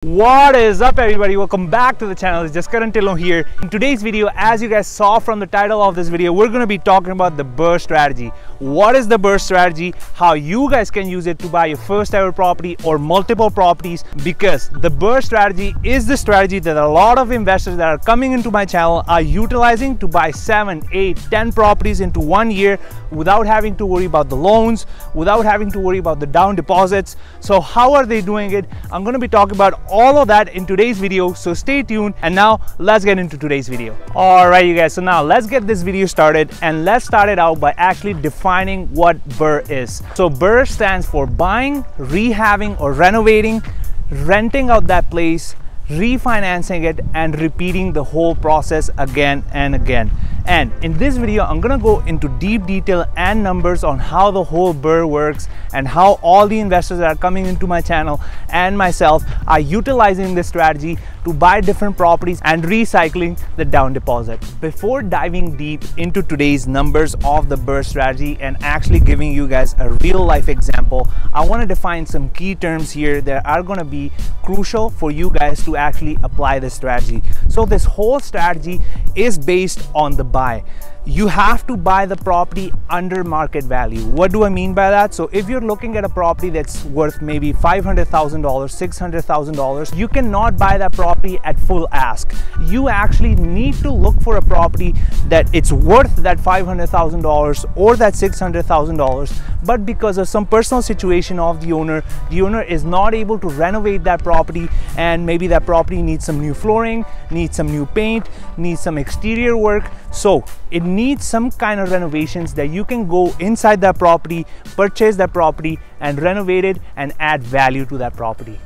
What is up, everybody? Welcome back to the channel. It's just Dhillon here. In today's video, as you guys saw from the title of this video, we're going to be talking about the BRRRR strategy. What is the BRRRR strategy? How you guys can use it to buy your first ever property or multiple properties, because the BRRRR strategy is the strategy that a lot of investors that are coming into my channel are utilizing to buy 7, 8, 10 properties into 1 year without having to worry about the loans, without having to worry about the down deposits. So how are they doing it? I'm going to be talking about all of that in today's video, so stay tuned. And now let's get into today's video. All right, you guys, so now let's get this video started, and let's start it out by actually defining what BRRRR is. So BRRRR stands for buying, rehabbing or renovating, renting out that place, refinancing it, and repeating the whole process again and again. And in this video, I'm gonna go into deep detail and numbers on how the whole BRRRR works and how all the investors that are coming into my channel and myself are utilizing this strategy to buy different properties and recycling the down deposit. Before diving deep into today's numbers of the BRRRR strategy and actually giving you guys a real life example, I want to define some key terms here that are going to be crucial for you guys to actually apply this strategy. So this whole strategy is based on the buy. You have to buy the property under market value. What do I mean by that? So if you're looking at a property that's worth maybe $500,000, $600,000, you cannot buy that property at full ask. You actually need to look for a property that it's worth that $500,000 or that $600,000, but because of some personal situation of the owner is not able to renovate that property, and maybe that property needs some new flooring, needs some new paint, needs some exterior work. So it needs some kind of renovations that you can go inside that property, purchase that property and renovate it and add value to that property.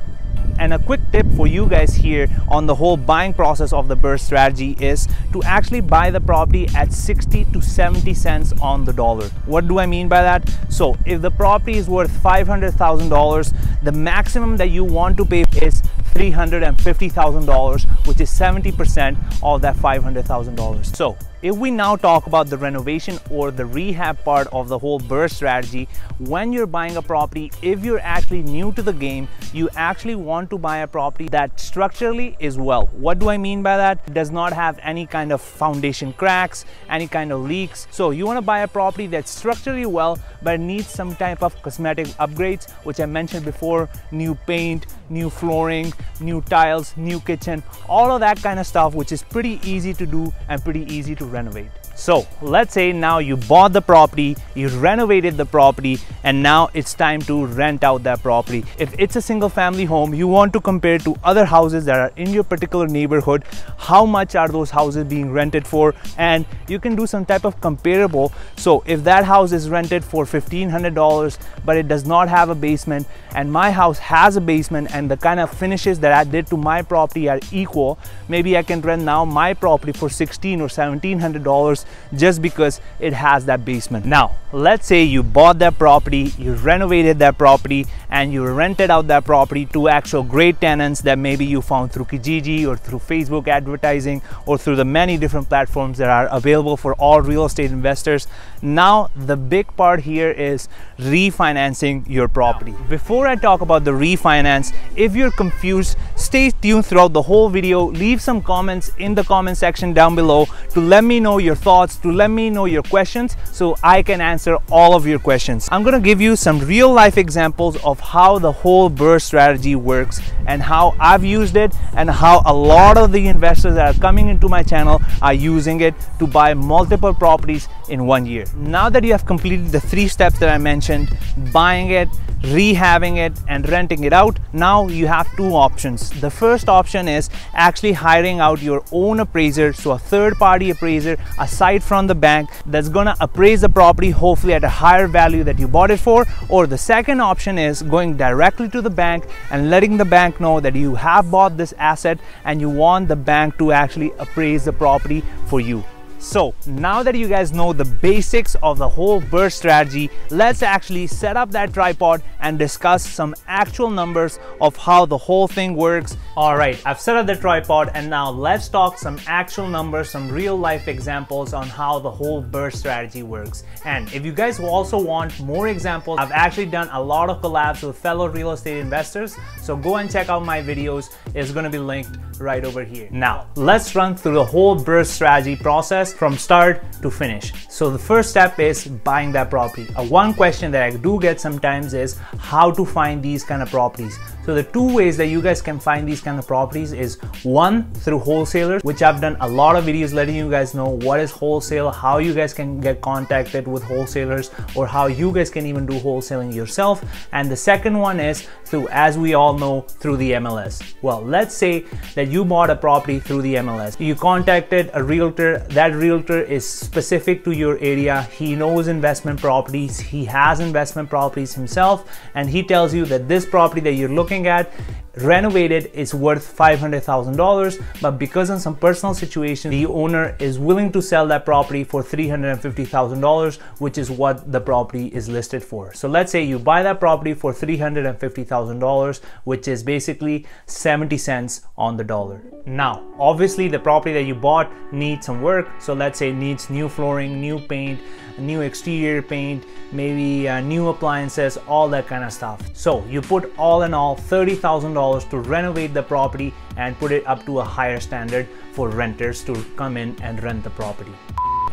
And a quick tip for you guys here on the whole buying process of the BRRRR strategy is to actually buy the property at 60 to 70 cents on the dollar. What do I mean by that? So if the property is worth $500,000, the maximum that you want to pay is $350,000, which is 70% of that $500,000. So if we now talk about the renovation or the rehab part of the whole BRRRR strategy, when you're buying a property, if you're actually new to the game, you actually want to buy a property that structurally is well. What do I mean by that? It does not have any kind of foundation cracks, any kind of leaks. So you want to buy a property that's structurally well, but needs some type of cosmetic upgrades, which I mentioned before: new paint, new flooring, new tiles, new kitchen, all of that kind of stuff, which is pretty easy to do and pretty easy to renovate. So let's say now you bought the property, you renovated the property, and now it's time to rent out that property. If it's a single family home, you want to compare to other houses that are in your particular neighborhood. How much are those houses being rented for? And you can do some type of comparable. So if that house is rented for $1,500 but it does not have a basement, and my house has a basement, and the kind of finishes that I did to my property are equal, maybe I can rent now my property for $1,600 or $1,700 just because it has that basement. Now let's say you bought that property, you renovated that property, and you rented out that property to actual great tenants that maybe you found through Kijiji or through Facebook advertising or through the many different platforms that are available for all real estate investors. Now the big part here is refinancing your property. Before I talk about the refinance, if you're confused, stay tuned throughout the whole video. Leave some comments in the comment section down below to let me know your thoughts, to let me know your questions, so I can answer all of your questions. I'm gonna give you some real life examples of how the whole BRRRR strategy works and how I've used it, and how a lot of the investors that are coming into my channel are using it to buy multiple properties in 1 year. Now that you have completed the 3 steps that I mentioned, buying it, rehabbing it and renting it out, now you have 2 options. The first option is actually hiring out your own appraiser, so a third-party appraiser aside from the bank that's gonna appraise the property, hopefully at a higher value that you bought it for. Or the second option is going directly to the bank and letting the bank know that you have bought this asset and you want the bank to actually appraise the property for you. So now that you guys know the basics of the whole BRRRR strategy, let's actually set up that tripod and discuss some actual numbers of how the whole thing works. All right, I've set up the tripod and now let's talk some actual numbers, some real life examples on how the whole BRRRR strategy works. And if you guys also want more examples, I've actually done a lot of collabs with fellow real estate investors. So go and check out my videos. It's going to be linked right over here. Now let's run through the whole BRRRR strategy process from start to finish. So the first step is buying that property. One question that I do get sometimes is how to find these kind of properties. So the two ways that you guys can find these kind of properties is one, through wholesalers, which I've done a lot of videos letting you guys know what is wholesale, how you guys can get contacted with wholesalers, or how you guys can even do wholesaling yourself. And the second one is through, as we all know, through the MLS. Well, let's say that you bought a property through the MLS. You contacted a realtor. That realtor is specific to your area. He knows investment properties. He has investment properties himself, and he tells you that this property that you're looking at renovated is worth $500,000, but because of some personal situation, the owner is willing to sell that property for $350,000, which is what the property is listed for. So let's say you buy that property for $350,000, which is basically 70 cents on the dollar. Now, obviously the property that you bought needs some work. So let's say it needs new flooring, new paint, new exterior paint, maybe new appliances, all that kind of stuff. So you put all in all $30,000 to renovate the property and put it up to a higher standard for renters to come in and rent the property.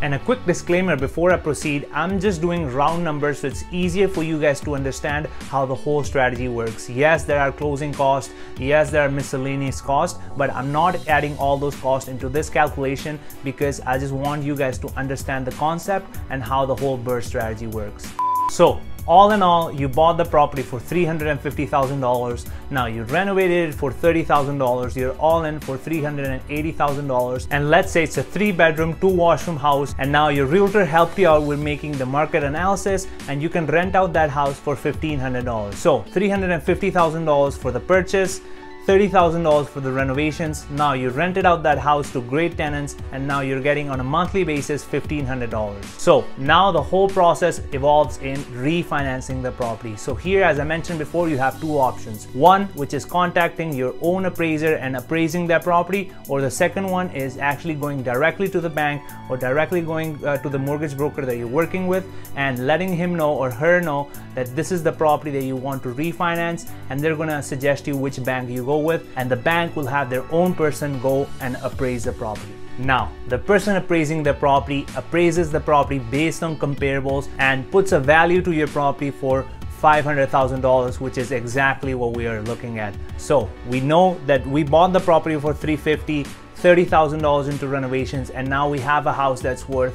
And a quick disclaimer before I proceed, I'm just doing round numbers so it's easier for you guys to understand how the whole strategy works. Yes, there are closing costs, yes, there are miscellaneous costs, but I'm not adding all those costs into this calculation because I just want you guys to understand the concept and how the whole BRRRR strategy works. So all in all, you bought the property for $350,000. Now you renovated it for $30,000. You're all in for $380,000. And let's say it's a 3-bedroom, 2-washroom house. And now your realtor helped you out with making the market analysis, and you can rent out that house for $1,500. So $350,000 for the purchase, $30,000 for the renovations. Now you rented out that house to great tenants, and now you're getting on a monthly basis $1,500. So now the whole process evolves in refinancing the property. So here, as I mentioned before, you have two options. One, which is contacting your own appraiser and appraising that property, or the second one is actually going directly to the bank or directly going to the mortgage broker that you're working with and letting him know or her know that this is the property that you want to refinance, and they're gonna suggest you which bank you go with, and the bank will have their own person go and appraise the property. Now, the person appraising the property appraises the property based on comparables and puts a value to your property for $500,000, which is exactly what we are looking at. So we know that we bought the property for $350,000, $30,000 into renovations, and now we have a house that's worth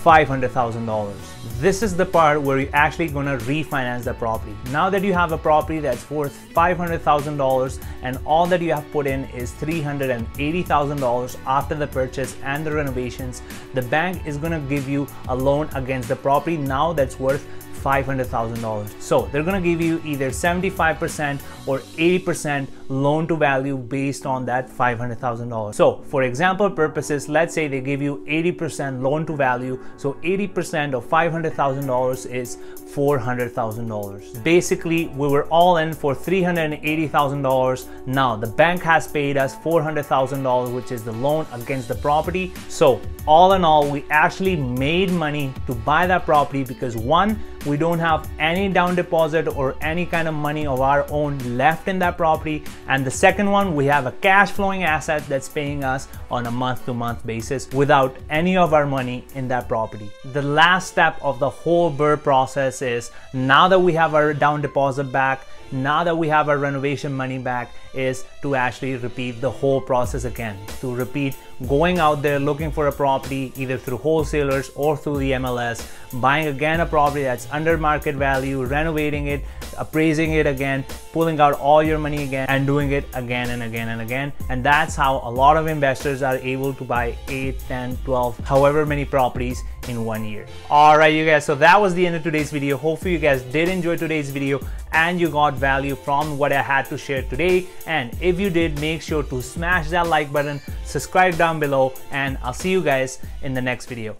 $500,000. This is the part where you're actually gonna refinance the property. Now that you have a property that's worth $500,000 and all that you have put in is $380,000 after the purchase and the renovations, the bank is gonna give you a loan against the property now that's worth $500,000. So they're gonna give you either 75% or 80% loan to value based on that $500,000. So for example purposes, let's say they give you 80% loan to value. So 80% of $500,000 is $400,000. Basically, we were all in for $380,000. Now the bank has paid us $400,000, which is the loan against the property. So all in all, we actually made money to buy that property because one, we don't have any down deposit or any kind of money of our own left in that property. And the second one, we have a cash flowing asset that's paying us on a month-to-month basis without any of our money in that property. The last step of the whole BRRRR process is, now that we have our down deposit back, now that we have our renovation money back, is to actually repeat the whole process again. To repeat going out there looking for a property either through wholesalers or through the MLS, buying again a property that's under market value, renovating it, appraising it again, pulling out all your money again, and doing it again and again and again. And that's how a lot of investors are able to buy 8, 10, 12, however many properties in 1 year. All right, you guys, so that was the end of today's video. Hopefully you guys did enjoy today's video and you got value from what I had to share today. And if you did, make sure to smash that like button, subscribe down below, and I'll see you guys in the next video.